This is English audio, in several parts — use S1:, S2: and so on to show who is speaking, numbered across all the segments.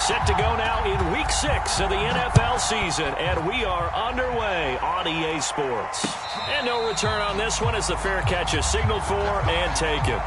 S1: Set to go now in Week 6 of the NFL season, and we are underway on EA Sports. And no return on this one as the fair catch is signaled for and taken.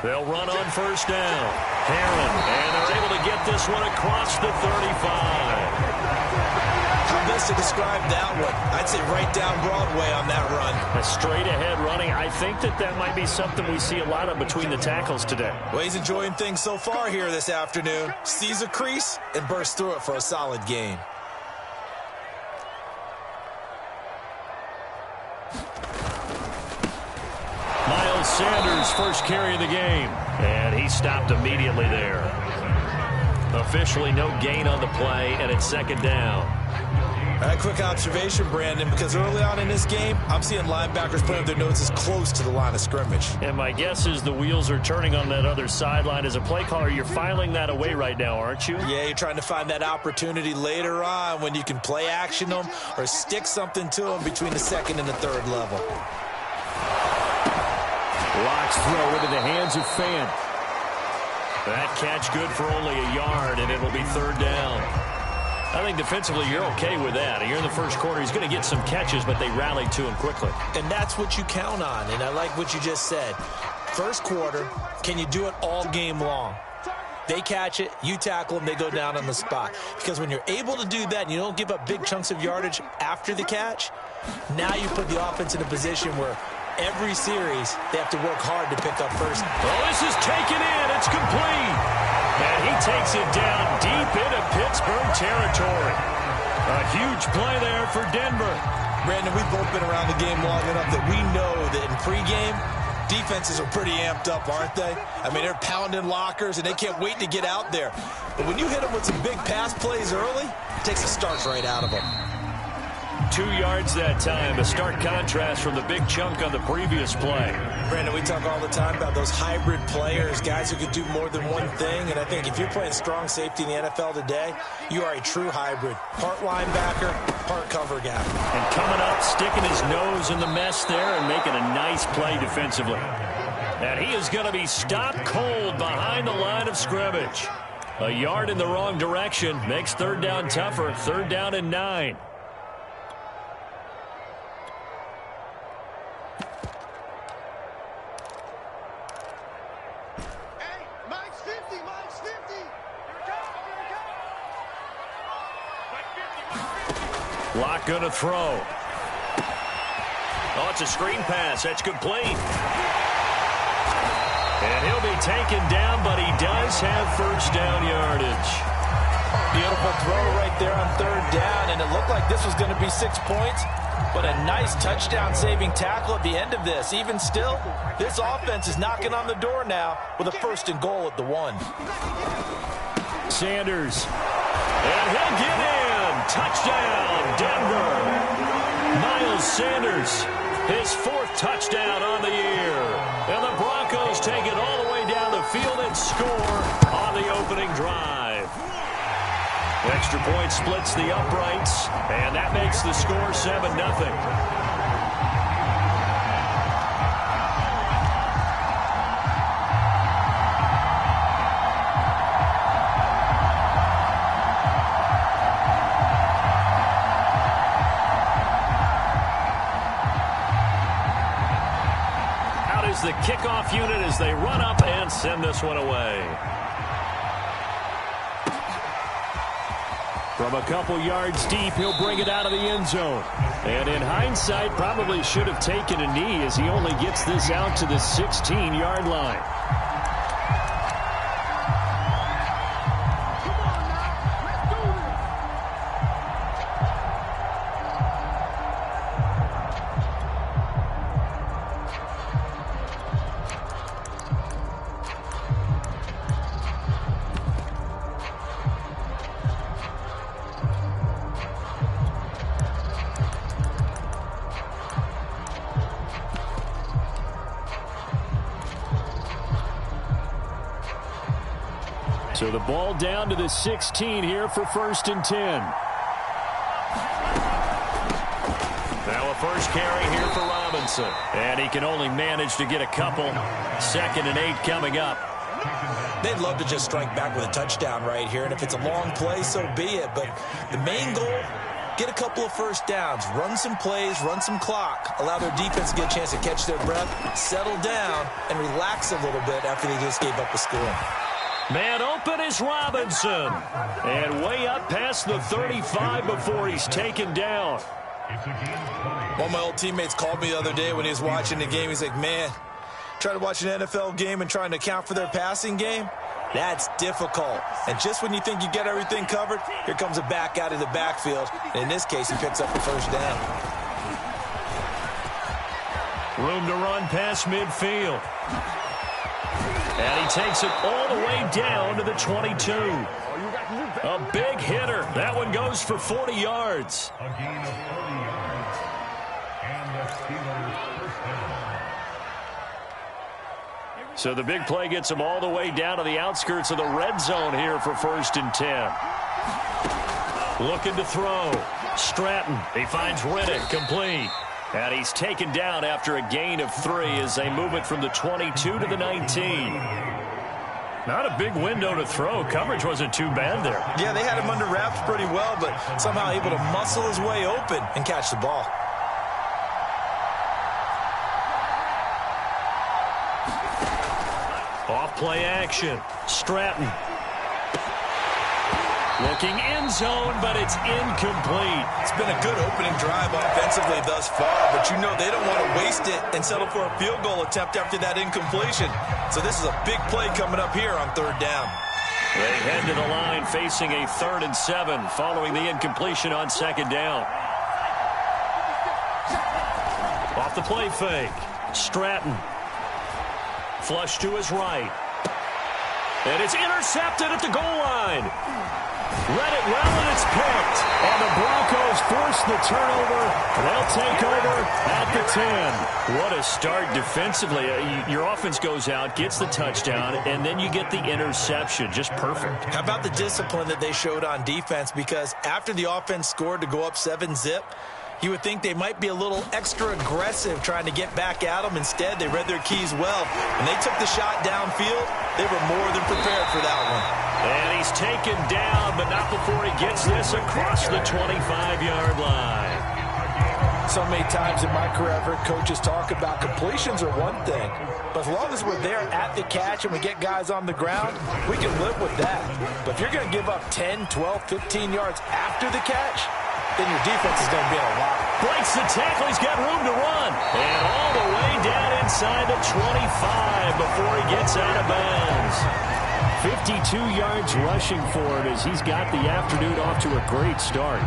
S2: They'll run on first down. Heron, and they're able to get this one across the 35.
S3: How best to describe that one? I'd say right down Broadway on that run.
S2: A straight-ahead running. I think that might be something we see a lot of between the tackles today.
S3: Well, he's enjoying things so far here this afternoon. Sees a crease and bursts through it for a solid gain.
S2: Sanders' first carry of the game, and he stopped immediately there. Officially no gain on the play, and it's second down.
S3: All right, quick observation, Brandon, because early on in this game, I'm seeing linebackers putting up their noses close to the line of scrimmage.
S2: And my guess is the wheels are turning on that other sideline. As a play caller, you're filing that away right now, aren't you?
S3: Yeah, you're trying to find that opportunity later on when you can play action them or stick something to them between the second and the third level.
S2: Locks throw into the hands of Fant. That catch good for only a yard, and it'll be third down. I think defensively you're okay with that. Here in the first quarter, he's going to get some catches, but they rallied to him quickly.
S3: And that's what you count on, and I like what you just said. First quarter, can you do it all game long? They catch it, you tackle them, they go down on the spot. Because when you're able to do that and you don't give up big chunks of yardage after the catch, now you put the offense in a position where every series, they have to work hard to pick up first.
S2: Oh, this is taken in. It's complete. And he takes it down deep into Pittsburgh territory. A huge play there for Denver.
S3: Brandon, we've both been around the game long enough that we know that in pregame, defenses are pretty amped up, aren't they? I mean, they're pounding lockers, and they can't wait to get out there. But when you hit them with some big pass plays early, it takes the starch right out of them.
S2: 2 yards that time, a stark contrast from the big chunk on the previous play.
S3: Brandon, we talk all the time about those hybrid players, guys who can do more than one thing, and I think if you're playing strong safety in the NFL today, you are a true hybrid. Part linebacker, part cover guy.
S2: And coming up, sticking his nose in the mess there and making a nice play defensively. And he is going to be stopped cold behind the line of scrimmage. A yard in the wrong direction makes third down tougher, third down and 9. Lock going to throw. Oh, it's a screen pass. That's complete. And he'll be taken down, but he does have first down yardage.
S3: Beautiful throw right there on third down, and it looked like this was going to be 6 points, but a nice touchdown-saving tackle at the end of this. Even still, this offense is knocking on the door now with a first and goal at the 1.
S2: Sanders. And he'll get in. Touchdown, Denver. Miles Sanders, his 4th touchdown on the year. And the Broncos take it all the way down the field and score on the opening drive. Extra point splits the uprights, and that makes the score 7-0. The kickoff unit as they run up and send this one away. From a couple yards deep, he'll bring it out of the end zone. And in hindsight, probably should have taken a knee as he only gets this out to the 16-yard line.
S1: So the ball down to the 16 here for 1st and 10. Now a first carry here for Robinson. And he can only manage to get a couple. 2nd and 8 coming up.
S3: They'd love to just strike back with a touchdown right here. And if it's a long play, so be it. But the main goal, get a couple of first downs. Run some plays, run some clock. Allow their defense to get a chance to catch their breath, settle down, and relax a little bit after they just gave up a score.
S1: Man open is Robinson. And way up past the 35 before he's taken down.
S3: One of my old teammates called me the other day when he was watching the game. He's like, man, trying to watch an NFL game and trying to account for their passing game, that's difficult. And just when you think you get everything covered, here comes a back out of the backfield. And in this case, he picks up the first down.
S1: Room to run past midfield. And he takes it all the way down to the 22. A big hitter. That one goes for 40 yards.
S2: A gain of 40 yards. And the Steelers first down.
S1: So the big play gets him all the way down to the outskirts of the red zone here for 1st and 10. Looking to throw. Stratton. He finds Riddick complete. And he's taken down after a gain of 3 as they move it from the 22 to the 19. Not a big window to throw. Coverage wasn't too bad there.
S3: Yeah, they had him under wraps pretty well, but somehow able to muscle his way open and catch the ball.
S1: Off play action. Stratton. Looking end zone, but it's incomplete.
S3: It's been a good opening drive offensively thus far, but you know they don't want to waste it and settle for a field goal attempt after that incompletion. So this is a big play coming up here on 3rd down.
S1: They head to the line facing a 3rd and 7 following the incompletion on 2nd down. Off the play fake. Stratton. Flush to his right. And it's intercepted at the goal line. Read it well, and it's picked. And the Broncos force the turnover. They'll take over at the 10. What a start defensively. Your offense goes out, gets the touchdown, and then you get the interception. Just perfect.
S3: How about the discipline that they showed on defense? Because after the offense scored to go up 7-zip, you would think they might be a little extra aggressive trying to get back at them. Instead, they read their keys well. When they took the shot downfield, they were more than prepared for that one.
S1: And he's taken down, but not before he gets this across the 25-yard line.
S3: So many times in my career, I've heard coaches talk about completions are one thing. But as long as we're there at the catch and we get guys on the ground, we can live with that. But if you're going to give up 10, 12, 15 yards after the catch, then your defense is going to be in a lot.
S1: Breaks the tackle. He's got room to run. And all the way down inside the 25 before he gets out of bounds. 52 yards rushing for him as he's got the afternoon off to a great start.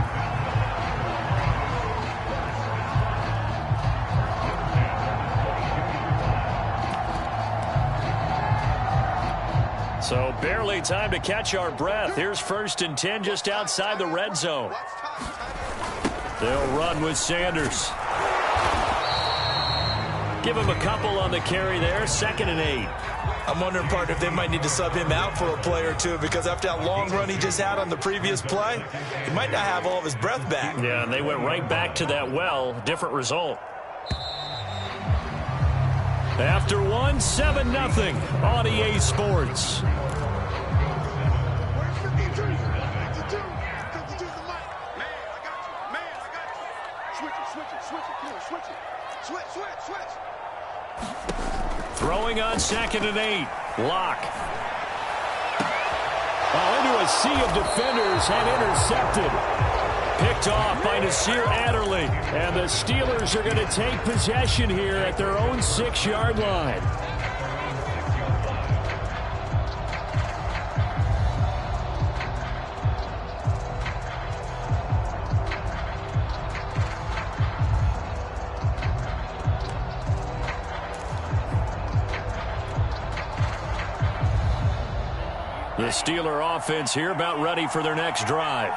S1: So barely time to catch our breath. Here's 1st and 10 just outside the red zone. They'll run with Sanders. Give him a couple on the carry there. 2nd and 8.
S3: I'm wondering, partner, if they might need to sub him out for a play or two, because after that long run he just had on the previous play, he might not have all of his breath back.
S1: Yeah, and they went right back to that well. Different result. After 1, 7-0 on EA Sports. Throwing on 2nd and 8. Lock. Into a sea of defenders and intercepted. Picked off by Nasir Adderley. And the Steelers are going to take possession here at their own 6-yard line. The Steeler offense here about ready for their next drive.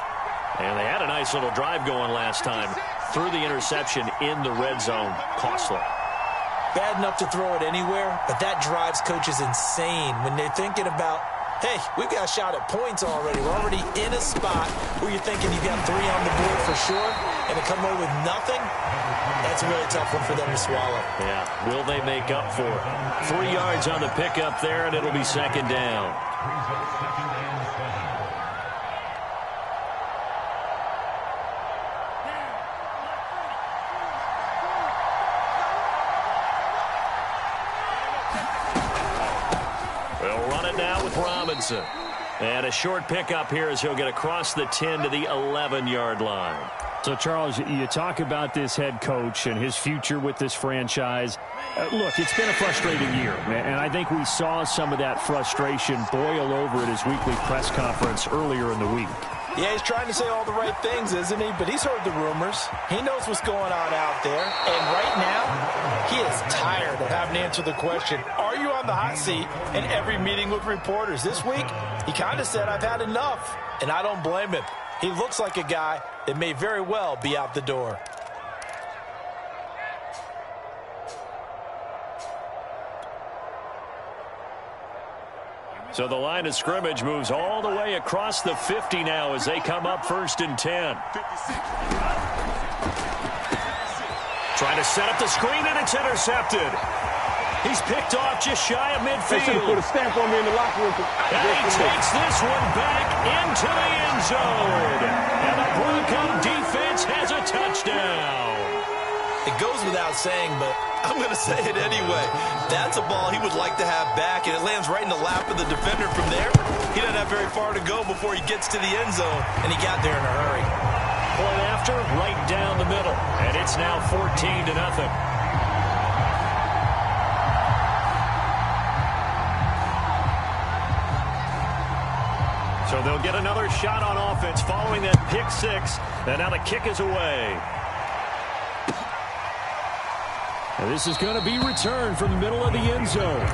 S1: And they had a nice little drive going last time. Threw the interception in the red zone. Costly.
S3: Bad enough to throw it anywhere, but that drives coaches insane when they're thinking about Hey, we've got a shot at points already. We're already in a spot where you're thinking you've got 3 on the board for sure, and to come away with nothing, that's a really tough one for them to swallow.
S1: Yeah, will they make up for it? 3 yards on the pickup there, and it'll be second down. Robinson. And a short pickup here as he'll get across the 10 to the 11-yard line.
S2: So, Charles, you talk about this head coach and his future with this franchise. Look, it's been a frustrating year, and I think we saw some of that frustration boil over at his weekly press conference earlier in the week.
S3: Yeah, he's trying to say all the right things, isn't he? But he's heard the rumors. He knows what's going on out there. And right now, he is tired of having to answer the question, are you on the hot seat in every meeting with reporters? This week, he kind of said, I've had enough. And I don't blame him. He looks like a guy that may very well be out the door.
S1: So the line of scrimmage moves all the way across the 50 now as they come up 1st and 10. Trying to set up the screen, and it's intercepted. He's picked off just shy of midfield.
S4: They should have put a stamp on me in the locker room.
S1: And he takes this one back into the end zone. And the Bronco defense has a touchdown.
S3: It goes without saying, but I'm going to say it anyway. That's a ball he would like to have back, and it lands right in the lap of the defender from there. He doesn't have very far to go before he gets to the end zone, and he got there in a hurry.
S1: Point after, right down the middle, and it's now 14-0. So they'll get another shot on offense following that pick six, and now the kick is away.
S2: And this is going to be returned from the middle of the end zone.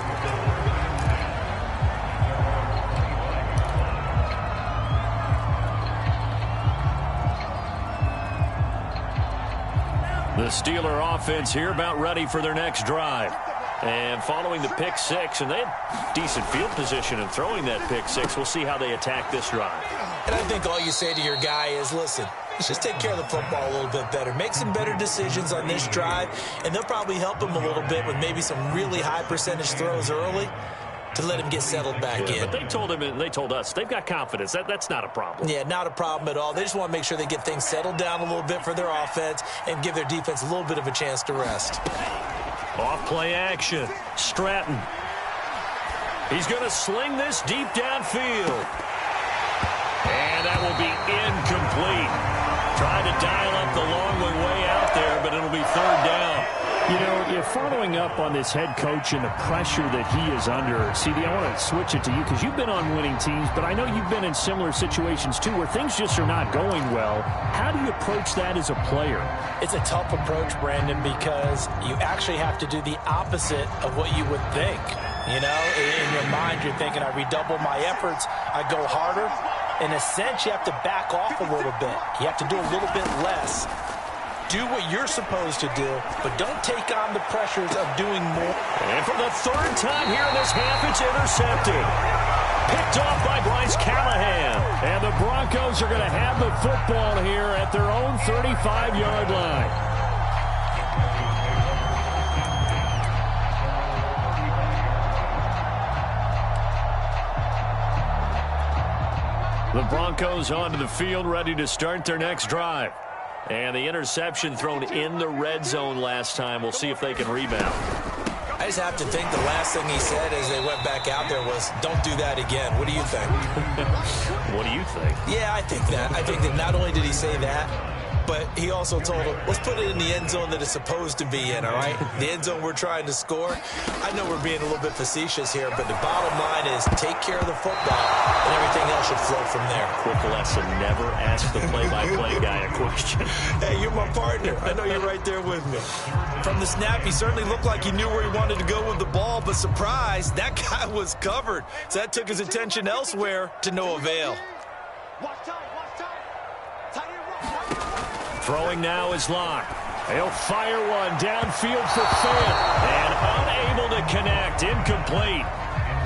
S1: The Steeler offense here about ready for their next drive. And following the pick six, and they had decent field position in throwing that pick six. We'll see how they attack this drive.
S3: And I think all you say to your guy is, listen, let's just take care of the football a little bit better. Make some better decisions on this drive, and they'll probably help him a little bit with maybe some really high percentage throws early to let him get settled back in.
S1: But they told him, and they told us, they've got confidence. That's not a problem.
S3: Yeah, not a problem at all. They just want to make sure they get things settled down a little bit for their offense and give their defense a little bit of a chance to rest.
S1: Off play action. Stratton. He's going to sling this deep downfield. And that will be incomplete. Trying to dial up the long one way out there, but it'll be 3rd down.
S2: You know, you're following up on this head coach and the pressure that he is under. CD, I want to switch it to you because you've been on winning teams, but I know you've been in similar situations too where things just are not going well. How do you approach that as a player?
S3: It's a tough approach, Brandon, because you actually have to do the opposite of what you would think. You know, in your mind, you're thinking, I redouble my efforts, I go harder. In a sense, you have to back off a little bit. You have to do a little bit less. Do what you're supposed to do, but don't take on the pressures of doing more.
S1: And for the 3rd time here in this half, it's intercepted. Picked off by Bryce Callahan.
S2: And the Broncos are going to have the football here at their own 35-yard line.
S1: The Broncos onto the field, ready to start their next drive. And the interception thrown in the red zone last time. We'll see if they can rebound.
S3: I just have to think the last thing he said as they went back out there was, don't do that again. What do you think?
S1: What do you think?
S3: Yeah, I think that. I think that not only did he say that, but he also told him, let's put it in the end zone that it's supposed to be in, all right? The end zone we're trying to score. I know we're being a little bit facetious here, but the bottom line is take care of the football, and everything else should flow from there.
S1: Quick lesson, never ask the play-by-play guy a question.
S3: Hey, you're my partner. I know you're right there with me. From the snap, he certainly looked like he knew where he wanted to go with the ball, but surprise, that guy was covered. So that took his attention elsewhere to no avail.
S1: Throwing now is Locke. He'll fire one downfield for Fant. And unable to connect. Incomplete.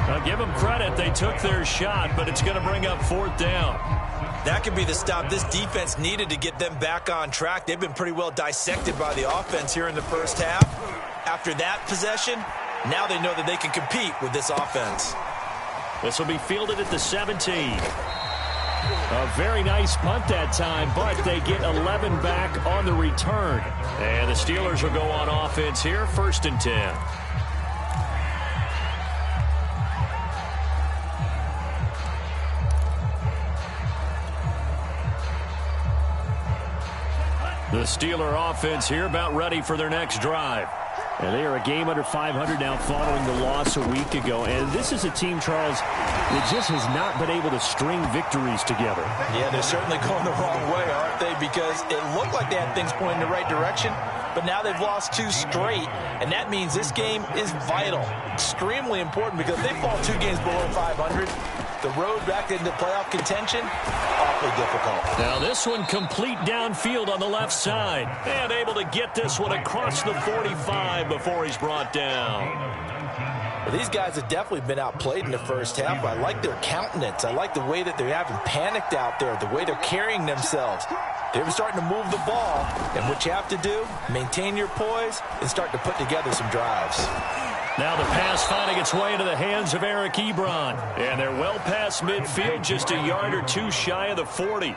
S1: I'll give them credit. They took their shot, but it's going to bring up fourth down.
S3: That could be the stop this defense needed to get them back on track. They've been pretty well dissected by the offense here in the first half. After that possession, now they know that they can compete with this offense.
S1: This will be fielded at the 17. A very nice punt that time, but they get 11 back on the return. And the Steelers will go on offense here, 1st and 10. The Steeler offense here about ready for their next drive. And they are a game under 500 now following the loss a week ago. And this is a team, Charles, that just has not been able to string victories together.
S3: Yeah, they're certainly going the wrong way, aren't they? Because it looked like they had things pointing in the right direction, but now they've lost 2 straight. And that means this game is vital, extremely important, because if they fall 2 games below 500, the road back into playoff contention, awfully difficult.
S1: Now this one complete downfield on the left side. And able to get this one across the 45 before he's brought down.
S3: Well, these guys have definitely been outplayed in the first half. I like their countenance. I like the way that they haven't panicked out there, the way they're carrying themselves. They're starting to move the ball. And what you have to do, maintain your poise and start to put together some drives.
S1: Now the pass finding its way into the hands of Eric Ebron. And they're well past midfield, just a yard or 2 shy of the 40.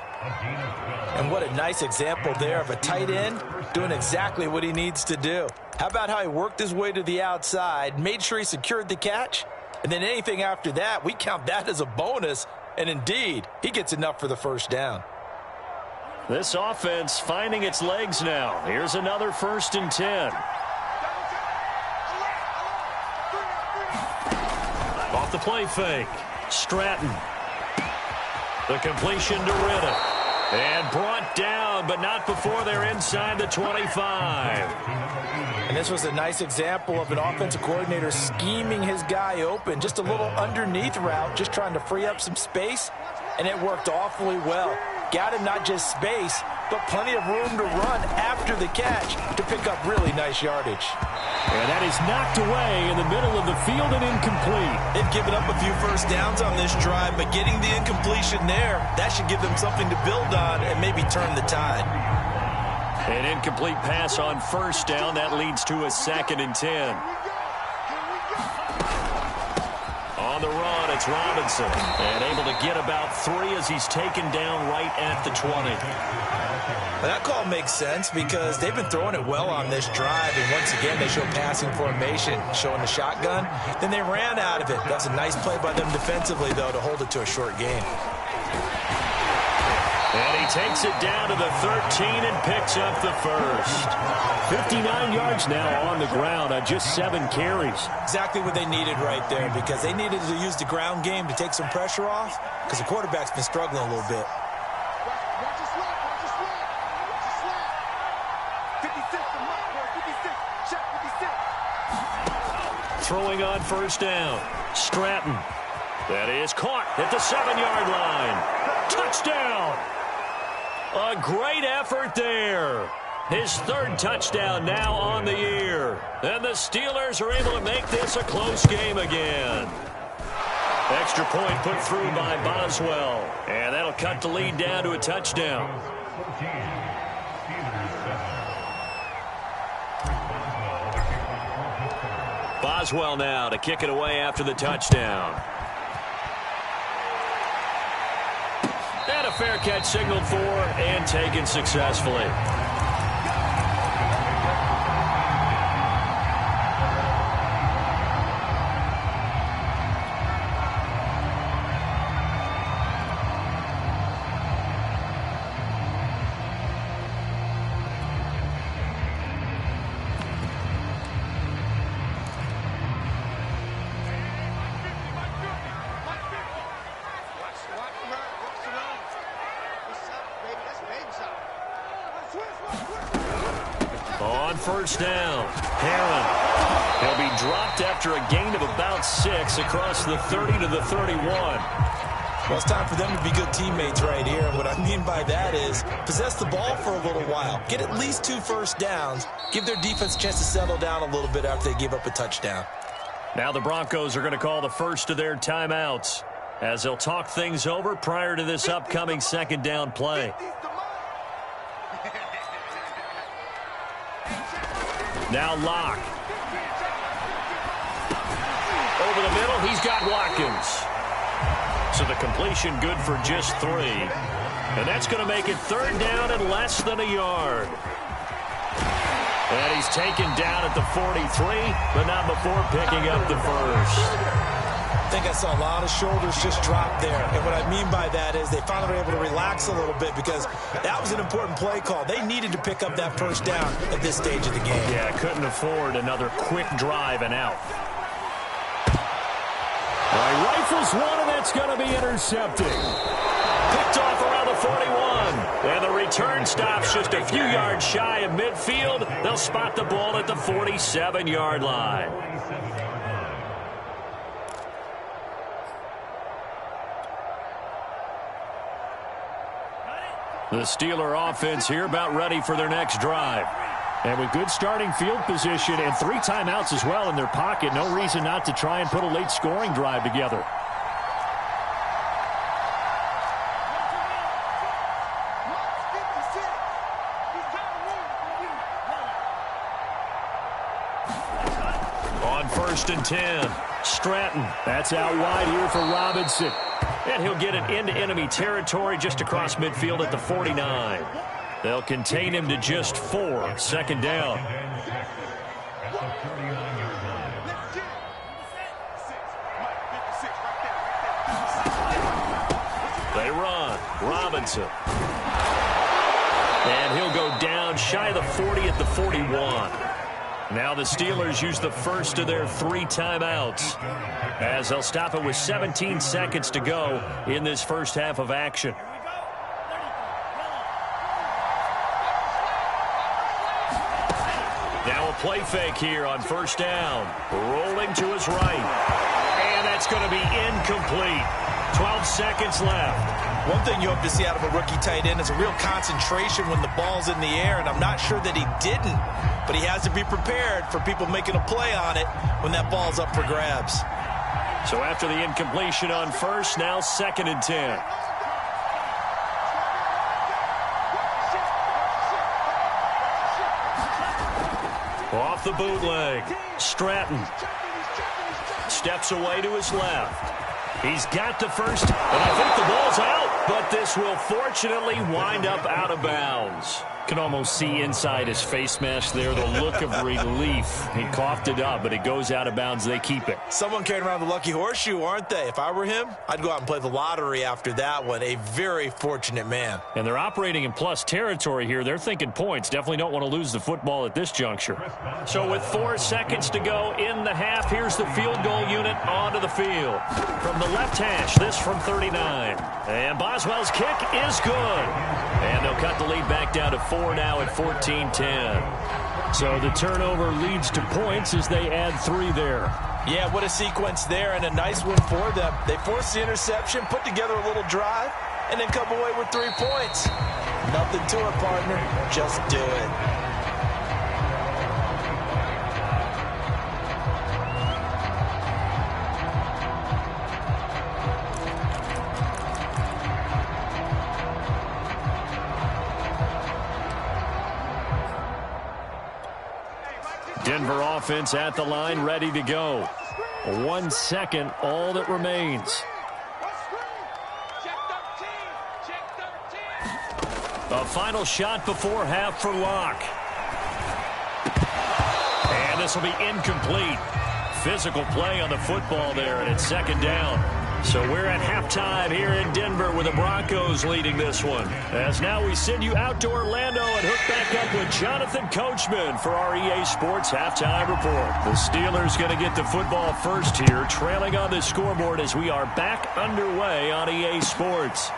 S3: And what a nice example there of a tight end doing exactly what he needs to do. How about how he worked his way to the outside, made sure he secured the catch, and then anything after that, we count that as a bonus. And indeed, he gets enough for the first down.
S1: This offense finding its legs now. Here's another 1st and 10. Off the play fake. Stratton. The completion to Riddick. And brought down, but not before they're inside the 25.
S3: And this was a nice example of an offensive coordinator scheming his guy open. Just a little underneath route, just trying to free up some space. And it worked awfully well. Got him not just space, but plenty of room to run after the catch to pick up really nice yardage.
S1: And that is knocked away in the middle of the field and incomplete.
S3: They've given up a few first downs on this drive, but getting the incompletion there, that should give them something to build on and maybe turn the tide.
S1: An incomplete pass on 1st down. That leads to a 2nd and 10. On the run, it's Robinson. And able to get about 3 as he's taken down right at the 20.
S3: Well, that call makes sense because they've been throwing it well on this drive, and once again they show passing formation, showing the shotgun. Then they ran out of it. That's a nice play by them defensively, though, to hold it to a short gain.
S1: And he takes it down to the 13 and picks up the first. 59 yards now on the ground on just 7 carries.
S3: Exactly what they needed right there, because they needed to use the ground game to take some pressure off, because the quarterback's been struggling a little bit.
S1: Throwing on 1st down. Stratton. That is caught at the 7-yard line. Touchdown. A great effort there. His 3rd touchdown now on the year. And the Steelers are able to make this a close game again. Extra point put through by Boswell. And that'll cut the lead down to a touchdown. Boswell now to kick it away after the touchdown. And a fair catch signaled for and taken successfully. On 1st down, Herron. He'll be dropped after a gain of about 6 across the 30 to the 31.
S3: Well, it's time for them to be good teammates right here. And what I mean by that is possess the ball for a little while. Get at least 2 first downs. Give their defense a chance to settle down a little bit after they give up a touchdown.
S1: Now the Broncos are going to call the first of their timeouts as they'll talk things over prior to this upcoming second down play. Now Locke. Over the middle, he's got Watkins. So the completion good for just 3. And that's going to make it third down and less than a yard. And he's taken down at the 43, but not before picking up the first.
S3: I think I saw a lot of shoulders just drop there. And what I mean by that is they finally were able to relax a little bit because that was an important play call. They needed to pick up that first down at this stage of the game.
S1: Yeah, couldn't afford another quick drive and out. All right, rifles one, and that's going to be intercepted. Picked off around the 41. And the return stops just a few yards shy of midfield. They'll spot the ball at the 47-yard line. The Steeler offense here about ready for their next drive. And with good starting field position and 3 timeouts as well in their pocket, no reason not to try and put a late scoring drive together. On 1st and 10, Stratton. That's out wide here for Robinson. And he'll get it into enemy territory just across midfield at the 49. They'll contain him to just 4. Second down. They run. Robinson. And he'll go down shy of the 40 at the 41. Now the Steelers use the first of their 3 timeouts as they'll stop it with 17 seconds to go in this first half of action. Now a play fake here on first down. Rolling to his right. And that's going to be incomplete. 12 seconds left.
S3: One thing you hope to see out of a rookie tight end is a real concentration when the ball's in the air, and I'm not sure that he didn't, but he has to be prepared for people making a play on it when that ball's up for grabs.
S1: So after the incompletion on first, now 2nd and 10. Off the bootleg, Stratton steps away to his left. He's got the first, and I think the ball's out, but this will fortunately wind up out of bounds. Can almost see inside his face mask there the look of relief. He coughed it up, but it goes out of bounds. They keep it.
S3: Someone carrying around the lucky horseshoe, aren't they? If I were him, I'd go out and play the lottery after that one. A very fortunate man.
S1: And they're operating in plus territory here. They're thinking points. Definitely don't want to lose the football at this juncture. So with 4 seconds to go in the half, here's the field goal unit onto the field. From the left hash, this from 39. And Boswell's kick is good. And they'll cut the lead back down to 4 now at 14-10. So the turnover leads to points as they add 3 there.
S3: Yeah, what a sequence there, and a nice win for them. They forced the interception, put together a little drive, and then come away with 3 points. Nothing to it, partner. Just do it.
S1: Denver offense at the line, ready to go. 1 second, all that remains. A final shot before half for Locke. And this will be incomplete. Physical play on the football there, and it's 2nd down. So we're at halftime here in Denver with the Broncos leading this one. As now we send you out to Orlando and hook back up with Jonathan Coachman for our EA Sports Halftime Report. The Steelers going to get the football first here, trailing on the scoreboard as we are back underway on EA Sports.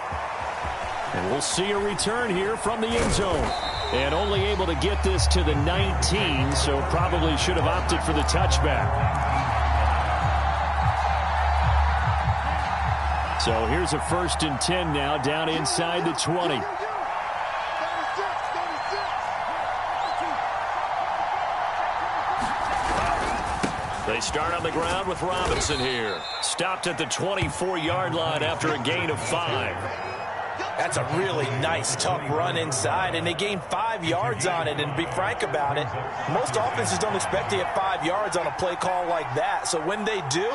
S1: And we'll see a return here from the end zone. And only able to get this to the 19, so probably should have opted for the touchback. So here's a 1st and 10 now, down inside the 20. They start on the ground with Robinson here. Stopped at the 24-yard line after a gain of 5.
S3: That's a really nice, tough run inside, and they gained 5 yards on it. And to be frank about it, most offenses don't expect to get 5 yards on a play call like that. So when they do,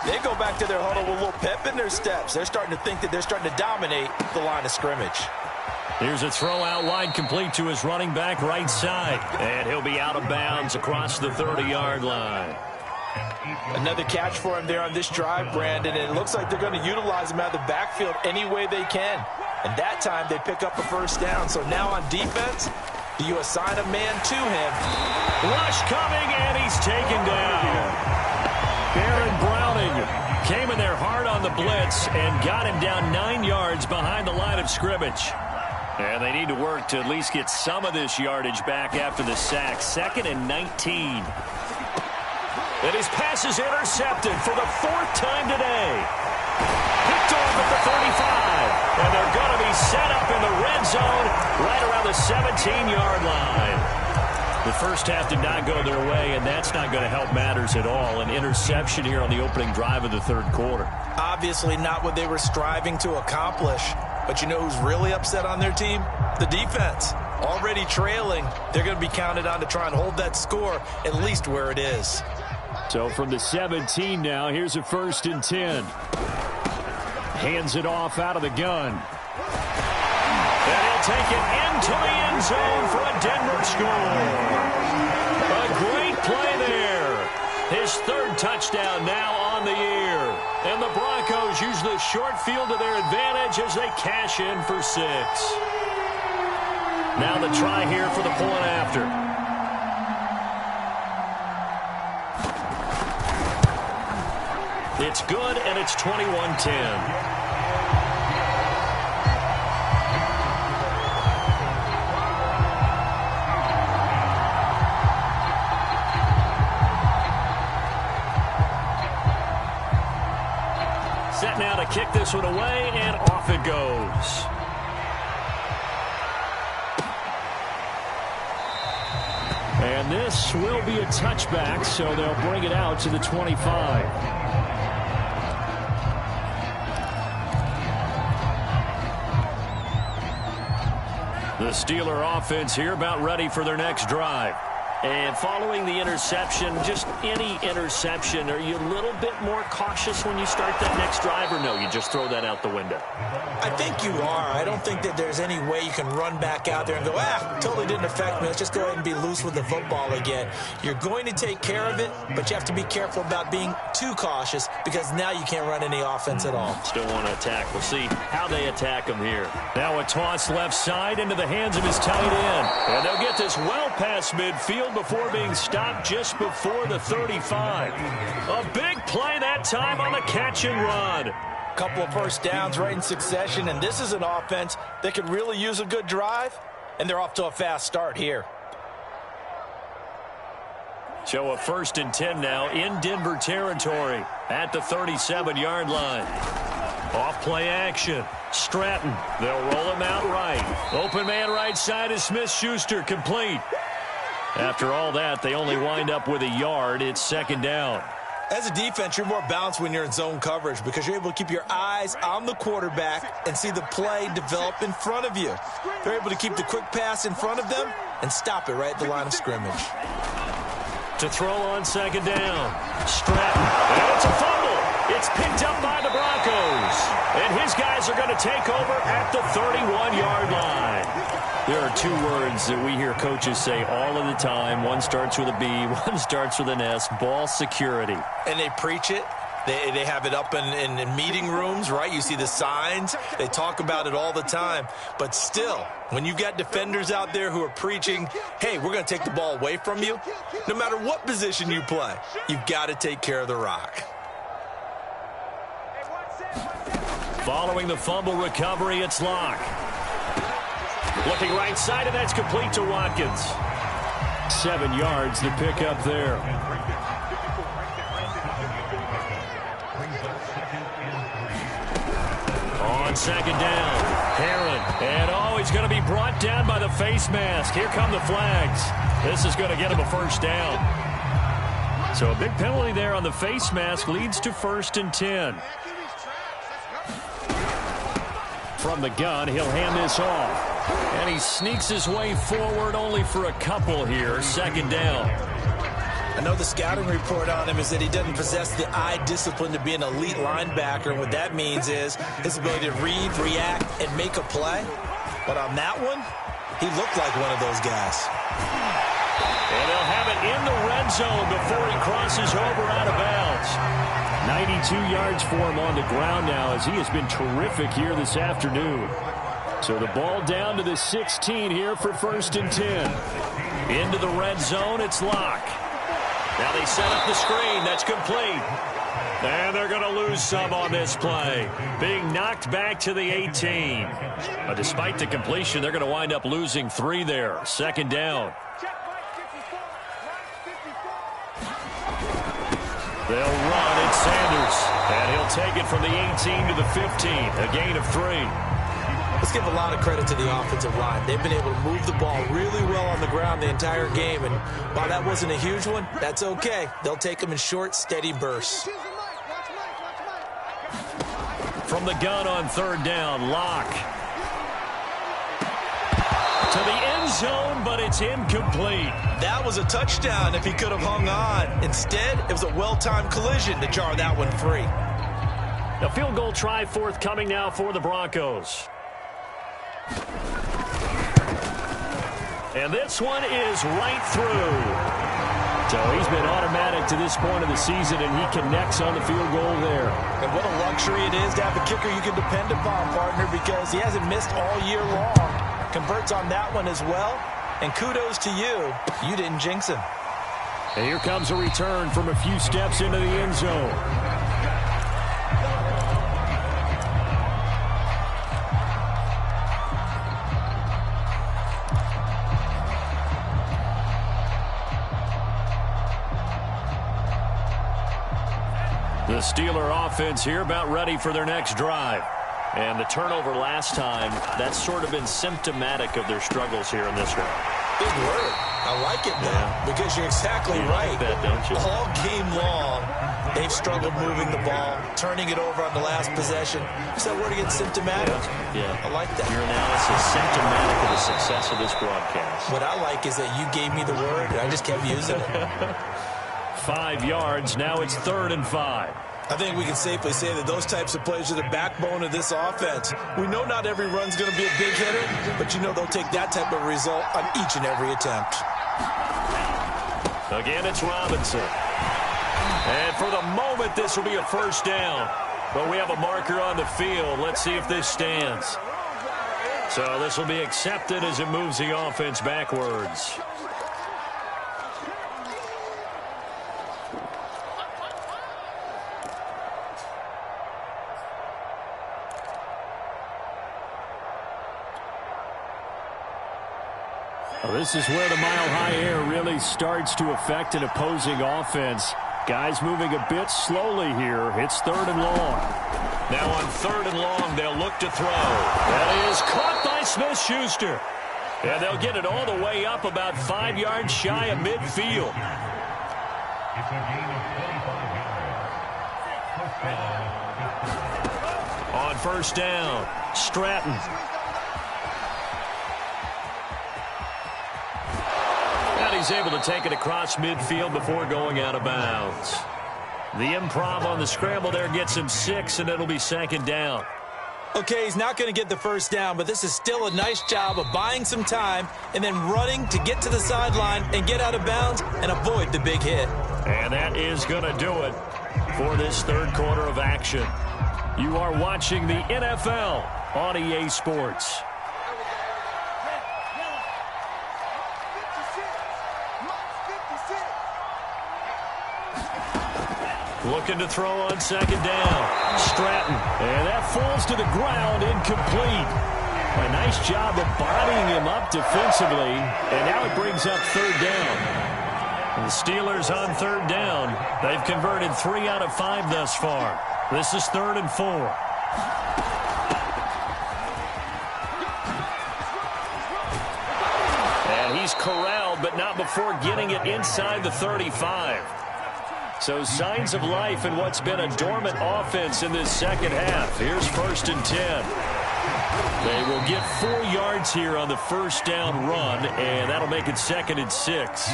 S3: they go back to their huddle with a little pep in their steps. They're starting to think that they're starting to dominate the line of scrimmage.
S1: Here's a throw out wide, complete to his running back right side. And he'll be out of bounds across the 30-yard line.
S3: Another catch for him there on this drive, Brandon, and it looks like they're going to utilize him out of the backfield any way they can. And that time they pick up a first down. So now on defense, do you assign a man to him?
S1: Rush coming, and he's taken down. Baron Browning came in there hard on the blitz and got him down 9 yards behind the line of scrimmage. And they need to work to at least get some of this yardage back after the sack. 2nd and 19. And his pass is intercepted for the 4th time today. Picked off at the 35. And they're going to be set up in the red zone right around the 17-yard line. The first half did not go their way, and that's not going to help matters at all. An interception here on the opening drive of the third quarter.
S3: Obviously not what they were striving to accomplish. But you know who's really upset on their team? The defense. Already trailing, they're going to be counted on to try and hold that score at least where it is.
S1: So from the 17 now, here's a 1st and 10. Hands it off out of the gun. And he'll take it into the end zone for a Denver score. A great play there. His 3rd touchdown now on the year. And the Broncos use the short field to their advantage as they cash in for 6. Now the try here for the point after. It's good, and it's 21-10. Set now to kick this one away, and off it goes. And this will be a touchback, so they'll bring it out to the 25. The Steeler offense here about ready for their next drive. And following the interception, just any interception, are you a little bit more cautious when you start that next drive, or no, you just throw that out the window?
S3: I think you are. I don't think that there's any way you can run back out there and go, totally didn't affect me. Let's just go ahead and be loose with the football again. You're going to take care of it, but you have to be careful about being too cautious because now you can't run any offense at all.
S1: Still want to attack. We'll see how they attack him here. Now a toss left side into the hands of his tight end. And they'll get this well past midfield before being stopped just before the 35. A big play that time on the catch and run.
S3: Couple of first downs right in succession, and this is an offense that could really use a good drive, and they're off to a fast start here.
S1: So a 1st and 10 now in Denver territory at the 37-yard line. Off play action. Stratton. They'll roll him out right. Open man right side is Smith-Schuster, complete. After all that, they only wind up with a yard. It's 2nd down.
S3: As a defense, you're more balanced when you're in zone coverage because you're able to keep your eyes on the quarterback and see the play develop in front of you. They're able to keep the quick pass in front of them and stop it right at the line of scrimmage.
S1: To throw on 2nd down. Stratton. And it's a fumble. It's picked up by the Broncos. And his guys are going to take over at the 31-yard line. There are 2 words that we hear coaches say all of the time. One starts with a B, one starts with an S. Ball security.
S3: And they preach it. They have it up in meeting rooms, right? You see the signs. They talk about it all the time. But still, when you've got defenders out there who are preaching, hey, we're going to take the ball away from you, no matter what position you play, you've got to take care of the rock.
S1: Following the fumble recovery, it's Locke. Looking right side, and that's complete to Watkins. 7 yards to pick up there. On 2nd down, Herron. And he's going to be brought down by the face mask. Here come the flags. This is going to get him a first down. So a big penalty there on the face mask leads to 1st and 10. From the gun, he'll hand this off. And he sneaks his way forward only for a couple here. 2nd down.
S3: I know the scouting report on him is that he doesn't possess the eye discipline to be an elite linebacker. What that means is his ability to read, react, and make a play. But on that one, he looked like one of those guys.
S1: And they'll have it in the red zone before he crosses over out of bounds. 92 yards for him on the ground now as he has been terrific here this afternoon. So the ball down to the 16 here for 1st and 10. Into the red zone, it's Locke. Now they set up the screen. That's complete. And they're going to lose some on this play. Being knocked back to the 18. Despite the completion, they're going to wind up losing 3 there. 2nd down. They'll run. It's Sanders. And he'll take it from the 18 to the 15. A gain of 3.
S3: Let's give a lot of credit to the offensive line. They've been able to move the ball really well on the ground the entire game. And while that wasn't a huge one, that's okay. They'll take them in short, steady bursts.
S1: From the gun on 3rd down, Locke. To the end zone, but it's incomplete.
S3: That was a touchdown if he could have hung on. Instead, it was a well-timed collision to jar that one free.
S1: A field goal try forthcoming now for the Broncos. And this one is right through. So he's been automatic to this point of the season, and he connects on the field goal there.
S3: And what a luxury it is to have a kicker you can depend upon, partner, because he hasn't missed all year long. Converts on that one as well. And kudos to you. You didn't jinx him.
S1: And here comes a return from a few steps into the end zone. The Steeler offense here about ready for their next drive. And the turnover last time, that's sort of been symptomatic of their struggles here in this one.
S3: Big word. I like it now because you're exactly right.
S1: Like that, don't you?
S3: All game long, they've struggled moving the ball, turning it over on the last possession. Is that word again, symptomatic?
S1: Yeah.
S3: I like that.
S1: Your analysis symptomatic of the success of this broadcast.
S3: What I like is that you gave me the word, and I just kept using it.
S1: 5 yards. Now it's 3rd and 5.
S3: I think we can safely say that those types of plays are the backbone of this offense. We know not every run's going to be a big hitter, but you know they'll take that type of result on each and every attempt.
S1: Again, it's Robinson. And for the moment, this will be a 1st down. But we have a marker on the field. Let's see if this stands. So this will be accepted as it moves the offense backwards. Well, this is where the mile-high air really starts to affect an opposing offense. Guys moving a bit slowly here. It's 3rd and long. Now on 3rd and long, they'll look to throw. That is caught by Smith-Schuster. And they'll get it all the way up about 5 yards shy of midfield. On 1st down, Stratton. He's able to take it across midfield before going out of bounds. The improv on the scramble there gets him 6, and it'll be 2nd down.
S3: Okay, he's not going to get the 1st down, but this is still a nice job of buying some time and then running to get to the sideline and get out of bounds and avoid the big hit.
S1: And that is going to do it for this 3rd quarter of action. You are watching the NFL on EA Sports. Looking to throw on 2nd down. Stratton. And that falls to the ground, incomplete. A nice job of bodying him up defensively. And now it brings up 3rd down. And the Steelers on 3rd down. They've converted 3 out of 5 thus far. This is 3rd and 4. And he's corralled, but not before getting it inside the 35. So signs of life in what's been a dormant offense in this second half. Here's 1st and 10. They will get 4 yards here on the first down run, and that'll make it 2nd and 6.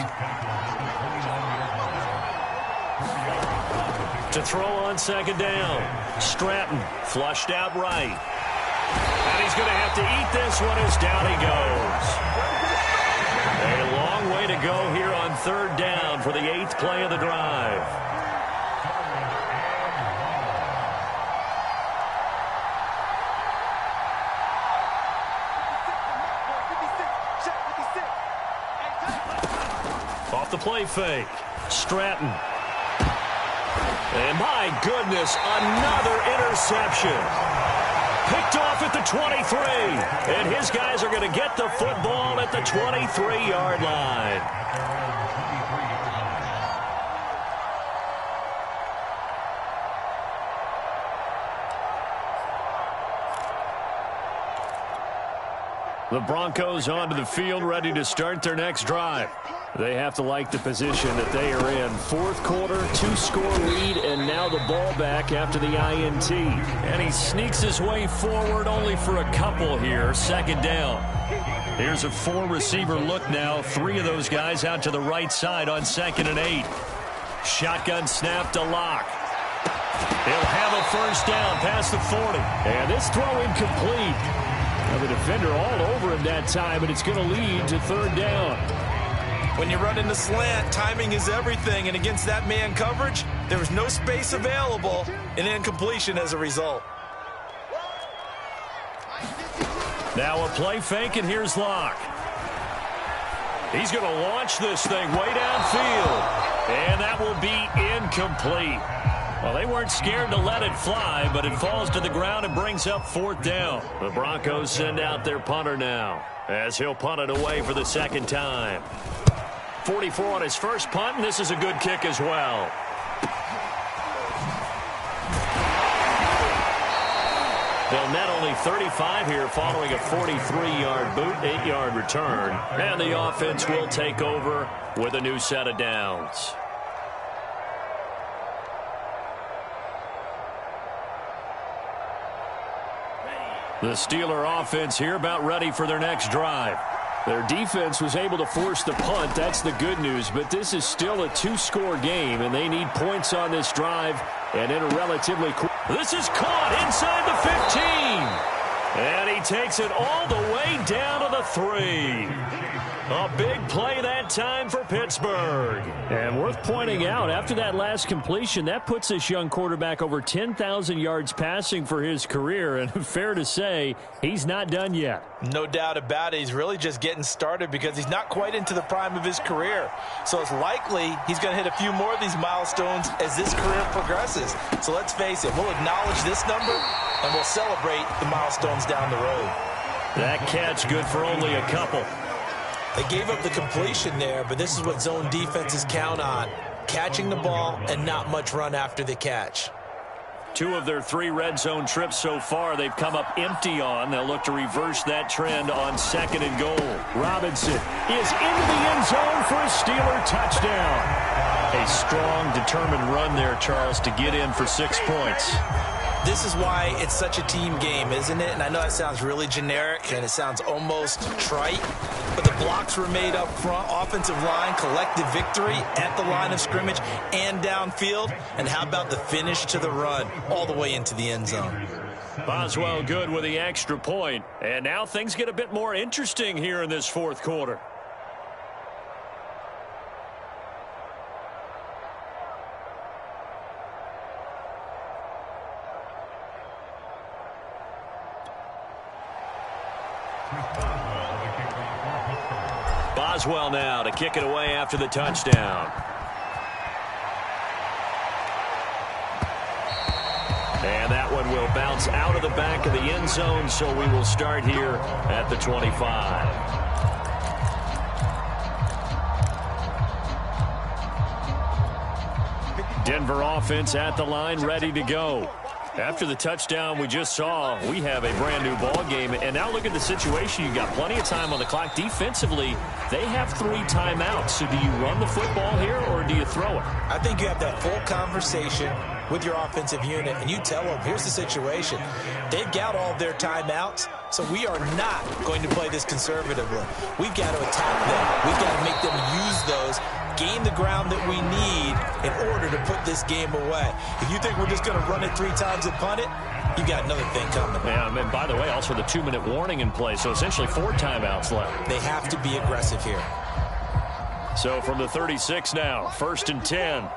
S1: To throw on 2nd down. Stratton flushed out right. And he's going to have to eat this one as down he goes. A long way to go here on 3rd down for the 8th play of the drive. Off the play fake. Stratton. And my goodness, another interception. Picked off at the 23. And his guys are going to get the football at the 23-yard line. The Broncos onto the field, ready to start their next drive. They have to like the position that they are in. 4th quarter, 2-score lead, and now the ball back after the INT. And he sneaks his way forward only for a couple here. 2nd down. Here's a 4-receiver look now. 3 of those guys out to the right side on 2nd and 8. Shotgun snap to Locke. He'll have a first down past the 40. And this throw incomplete. Now the defender all over him that time, and it's going to lead to 3rd down.
S3: When you run in the slant, timing is everything, and against that man coverage, there was no space available, and incompletion as a result.
S1: Now a play fake, and here's Locke. He's going to launch this thing way downfield, and that will be incomplete. Well, they weren't scared to let it fly, but it falls to the ground and brings up 4th down. The Broncos send out their punter now, as he'll punt it away for the 2nd time. 44 on his first punt, and this is a good kick as well. They'll net only 35 here following a 43-yard boot, 8-yard return. And the offense will take over with a new set of downs. The Steeler offense here about ready for their next drive. Their defense was able to force the punt. That's the good news. But this is still a 2-score game, and they need points on this drive and in a relatively quick. This is caught inside the 15. And he takes it all the way down to the 3. A big play that time for Pittsburgh. And worth pointing out, after that last completion, that puts this young quarterback over 10,000 yards passing for his career. And fair to say, he's not done yet.
S3: No doubt about it. He's really just getting started because he's not quite into the prime of his career. So it's likely he's going to hit a few more of these milestones as this career progresses. So let's face it, we'll acknowledge this number and we'll celebrate the milestones down the road.
S1: That catch good for only a couple.
S3: They gave up the completion there, but this is what zone defenses count on. Catching the ball and not much run after the catch.
S1: 2 of their 3 red zone trips so far they've come up empty on. They'll look to reverse that trend on 2nd and goal. Robinson is into the end zone for a Steeler touchdown. A strong, determined run there, Charles, to get in for 6 points.
S3: This is why it's such a team game, isn't it? And I know that sounds really generic and it sounds almost trite, but the blocks were made up front, offensive line, collective victory at the line of scrimmage and downfield. And how about the finish to the run all the way into the end zone?
S1: Boswell good with the extra point. And now things get a bit more interesting here in this 4th quarter. Boswell now to kick it away after the touchdown. And that one will bounce out of the back of the end zone, so we will start here at the 25. Denver offense at the line, ready to go. After the touchdown we just saw, we have a brand new ball game. And now look at the situation. You've got plenty of time on the clock. Defensively, they have 3 timeouts. So do you run the football here or do you throw it?
S3: I think you have that full conversation with your offensive unit, and you tell them, here's the situation. They've got all of their timeouts, so we are not going to play this conservatively. We've got to attack them. We've got to make them use those, gain the ground that we need in order to put this game away. If you think we're just going to run it 3 times and punt it, you got another thing coming.
S1: Yeah, and by the way, also the 2-minute warning in play, so essentially 4 timeouts left.
S3: They have to be aggressive here.
S1: So from the 36 now, 1st and 10.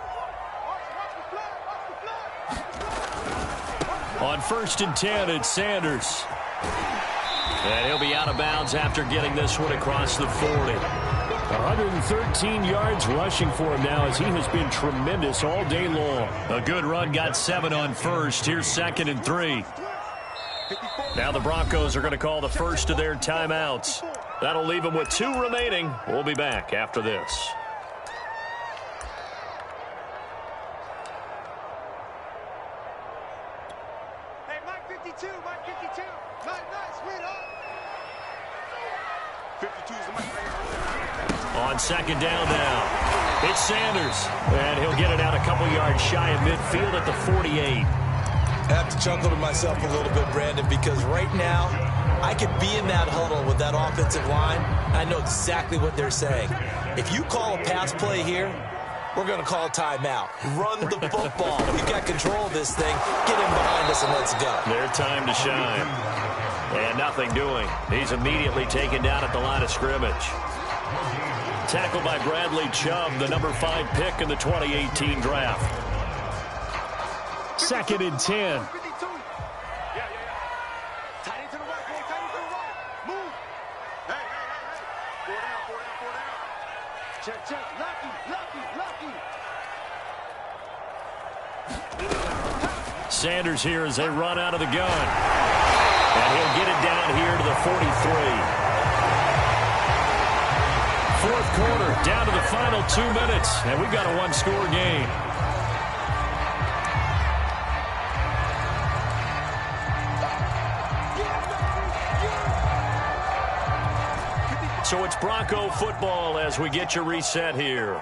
S1: On 1st and 10, it's Sanders. And he'll be out of bounds after getting this one across the 40. 113 yards rushing for him now as he has been tremendous all day long. A good run, got 7 on first. Here's 2nd and 3. Now the Broncos are going to call the first of their timeouts. That'll leave them with 2 remaining. We'll be back after this. On 2nd down now, it's Sanders, and he'll get it out a couple yards shy of midfield at the 48.
S3: I have to chuckle to myself a little bit, Brandon, because right now I could be in that huddle with that offensive line. I know exactly what they're saying. If you call a pass play here, we're going to call a timeout. Run the football. You've got control of this thing. Get in behind us and let's go.
S1: Their time to shine. And nothing doing. He's immediately taken down at the line of scrimmage. Tackled by Bradley Chubb, the number 5 pick in the 2018 draft. 2nd and 10. Sanders here as they run out of the gun. And he'll get it down here to the 43. 4th quarter, down to the final 2 minutes, and we've got a 1-score game. So it's Bronco football as we get you reset here.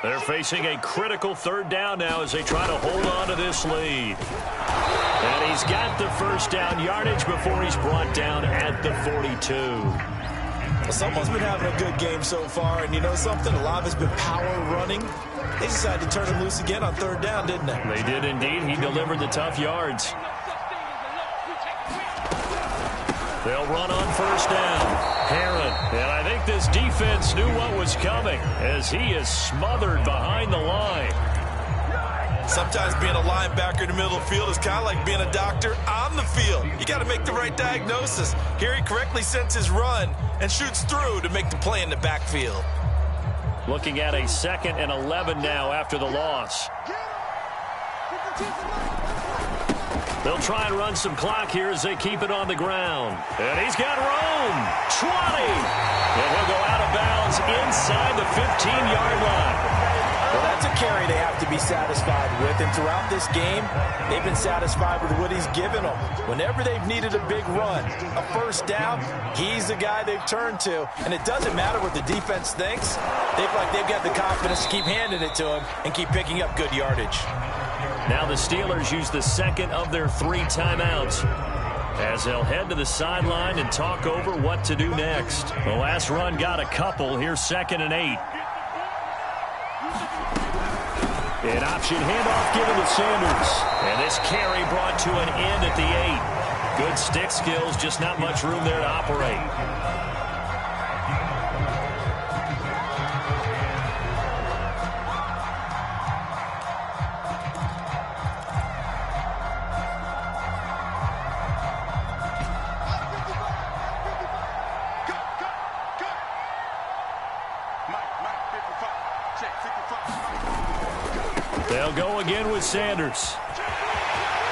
S1: They're facing a critical 3rd down now as they try to hold on to this lead. And he's got the 1st down yardage before he's brought down at the 42.
S3: Well, someone's been having a good game so far, and you know something? A lot of it's been power running. They decided to turn him loose again on 3rd down, didn't they?
S1: They did indeed. He delivered the tough yards. They'll run on 1st down. Herron. And I think this defense knew what was coming as he is smothered behind the line.
S3: Sometimes being a linebacker in the middle of the field is kind of like being a doctor on the field. You got to make the right diagnosis. Here he correctly sends his run and shoots through to make the play in the backfield.
S1: Looking at a 2nd and 11 now after the loss. They'll try and run some clock here as they keep it on the ground. And he's got room. 20. And he'll go out of bounds inside the 15-yard line.
S3: Well, that's a carry they have to be satisfied with. And throughout this game, they've been satisfied with what he's given them. Whenever they've needed a big run, a 1st down, he's the guy they've turned to. And it doesn't matter what the defense thinks. They've got the confidence to keep handing it to him and keep picking up good yardage.
S1: Now the Steelers use the 2nd of their 3 timeouts as they'll head to the sideline and talk over what to do next. The last run got a couple. Here's 2nd and 8. An option handoff given to Sanders. And this carry brought to an end at the 8. Good stick skills, just not much room there to operate. They'll go again with Sanders.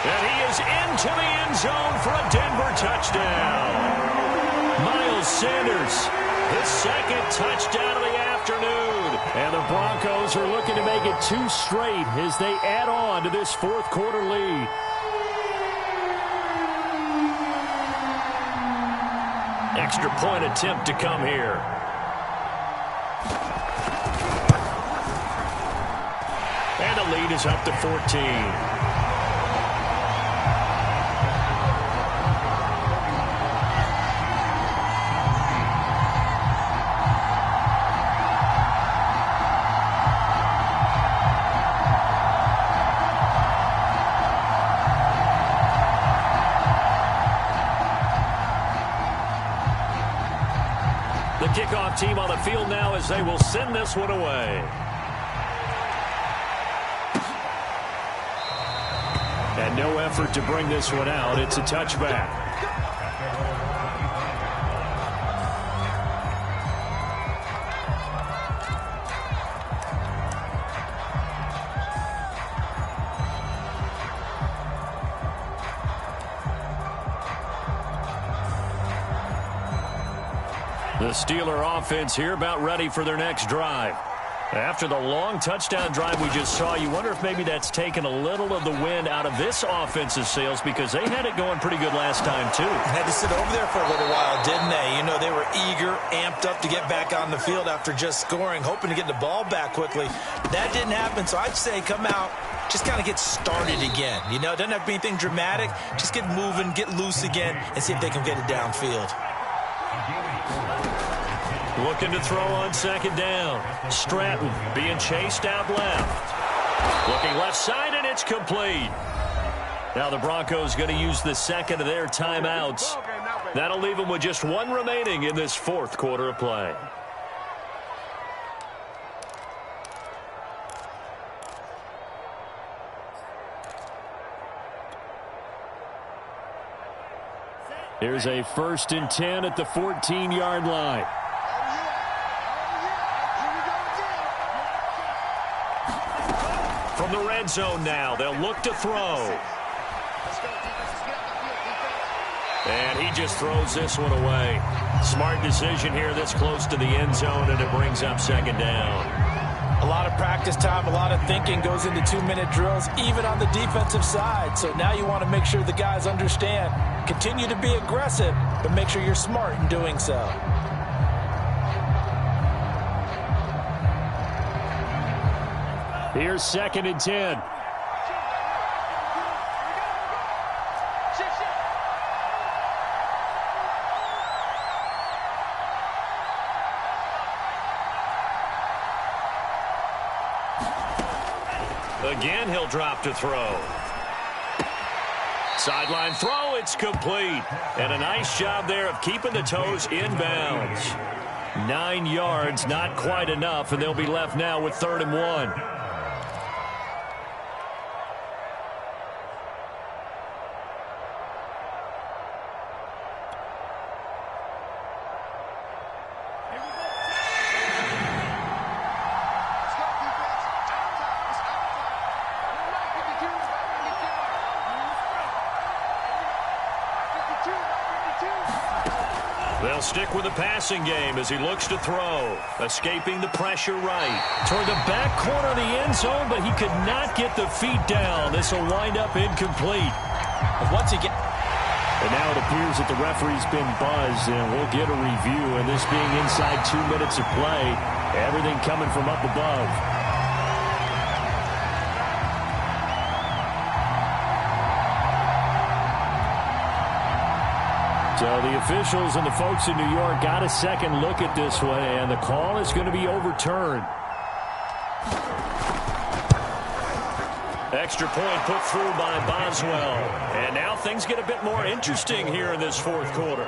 S1: And he is into the end zone for a Denver touchdown. Miles Sanders, his 2nd touchdown of the afternoon. And the Broncos are looking to make it 2 straight as they add on to this 4th quarter lead. Extra point attempt to come here. And the lead is up to 14. The kickoff team on the field now as they will send this one away. And no effort to bring this one out. It's a touchback. The Steeler offense here about ready for their next drive. After the long touchdown drive we just saw, you wonder if maybe that's taken a little of the wind out of this offense's sails because they had it going pretty good last time, too.
S3: Had to sit over there for a little while, didn't they? You know, they were eager, amped up to get back on the field after just scoring, hoping to get the ball back quickly. That didn't happen, so I'd say come out, just kind of get started again. You know, it doesn't have to be anything dramatic. Just get moving, get loose again, and see if they can get it downfield.
S1: Looking to throw on second down. Stratton being chased out left. Looking left side, and it's complete. Now the Broncos going to use the second of their timeouts. That'll leave them with just one remaining in this fourth quarter of play. Here's a 1st and 10 at the 14-yard line. From the red zone now, they'll look to throw. And he just throws this one away. Smart decision here this close to the end zone, and it brings up second down.
S3: A lot of practice time, a lot of thinking goes into 2-minute drills, even on the defensive side. So now you want to make sure the guys understand. Continue to be aggressive, but make sure you're smart in doing so.
S1: Here's 2nd and 10. Again, he'll drop to throw. Sideline throw, it's complete. And a nice job there of keeping the toes inbounds. 9 yards, not quite enough, and they'll be left now with 3rd and 1. They'll stick with the passing game as he looks to throw. Escaping the pressure right. Toward the back corner of the end zone, but he could not get the feet down. This will wind up incomplete.
S3: Once again.
S1: And now it appears that the referee's been buzzed, and we'll get a review. And this being inside 2 minutes of play, everything coming from up above. So the officials and the folks in New York got a second look at this one, and the call is going to be overturned. Extra point put through by Boswell. And now things get a bit more interesting here in this fourth quarter.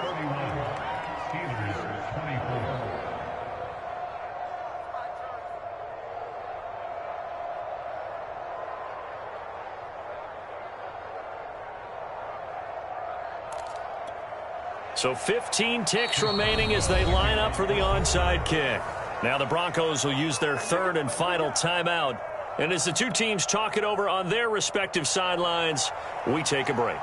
S1: So 15 ticks remaining as they line up for the onside kick. Now the Broncos will use their 3rd and final timeout. And as the two teams talk it over on their respective sidelines, we take a break.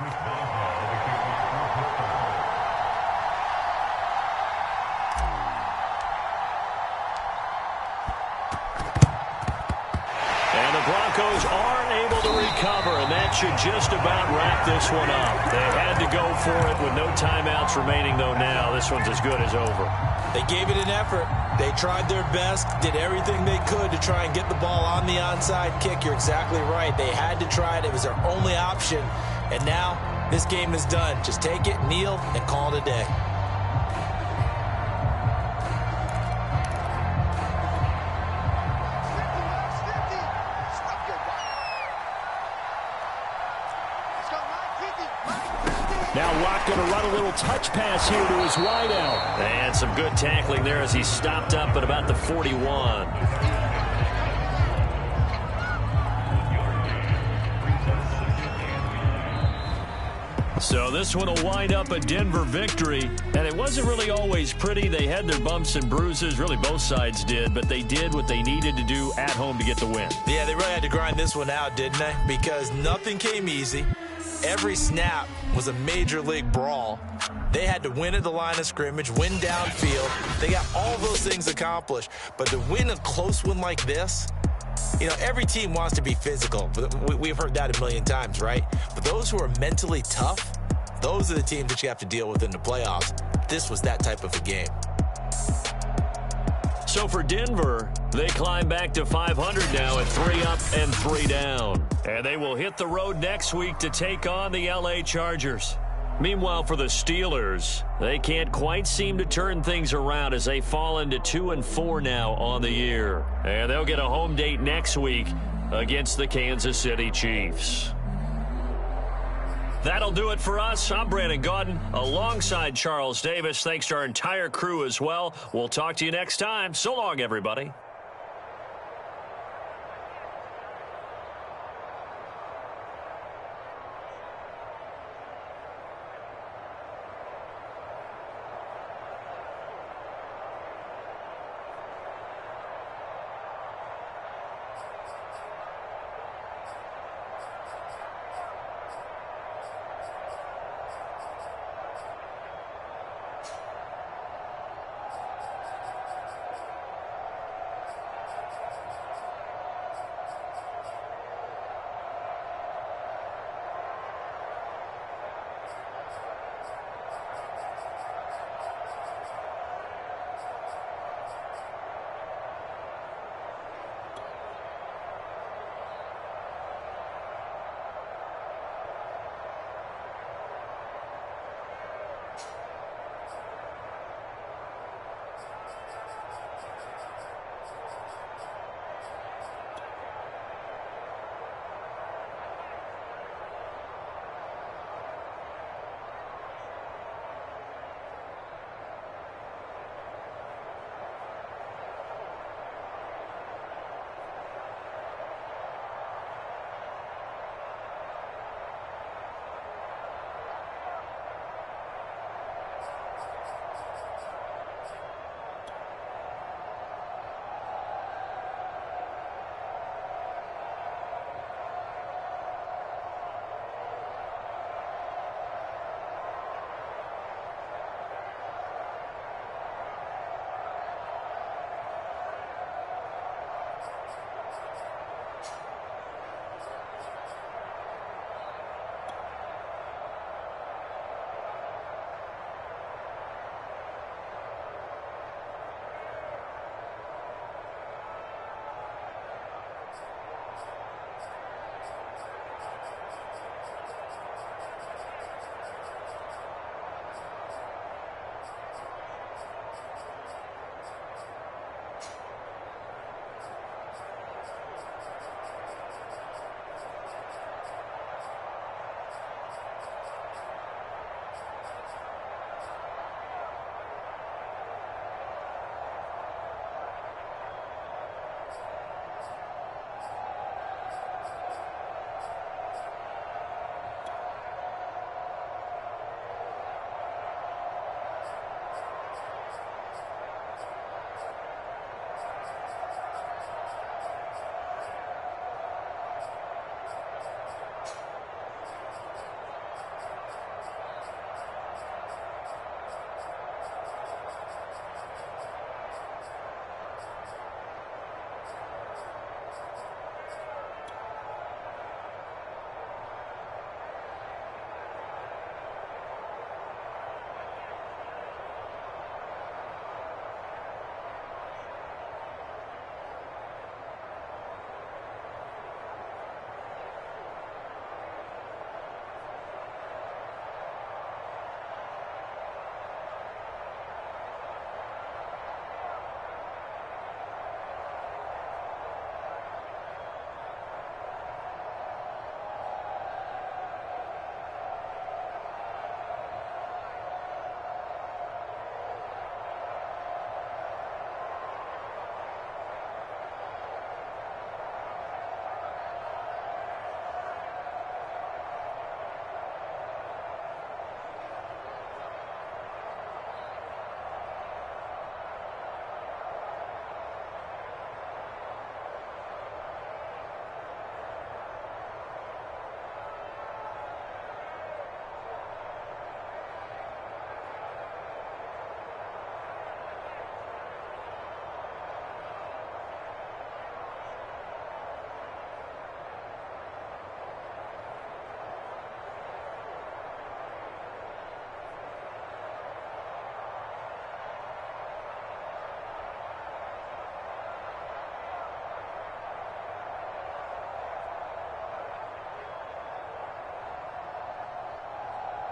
S1: And the Broncos are able to recover, and that should just about wrap this one up. They had to go for it with no timeouts remaining, though now. This one's as good as over.
S3: They gave it an effort. They tried their best, did everything they could to try and get the ball on the onside kick. You're exactly right. They had to try it. It was their only option. And now this game is done. Just take it, kneel, and call it a day.
S2: Now Watt going to run a little touch pass here to his wideout.
S1: And some good tackling there as he stopped up at about the 41. So this one will wind up a Denver victory. And it wasn't really always pretty. They had their bumps and bruises. Really, both sides did. But they did what they needed to do at home to get the win.
S3: Yeah, they really had to grind this one out, didn't they? Because nothing came easy. Every snap was a major league brawl. They had to win at the line of scrimmage, win downfield. They got all those things accomplished. But to win a close one like this, you know, every team wants to be physical. We've heard that a million times, right? But those who are mentally tough, those are the teams that you have to deal with in the playoffs. This was that type of a game.
S1: So for Denver, they climb back to 500 now at 3 up and 3 down. And they will hit the road next week to take on the LA Chargers. Meanwhile, for the Steelers, they can't quite seem to turn things around as they fall into 2-4 now on the year. And they'll get a home date next week against the Kansas City Chiefs. That'll do it for us. I'm Brandon Gaudin alongside Charles Davis. Thanks to our entire crew as well. We'll talk to you next time. So long, everybody.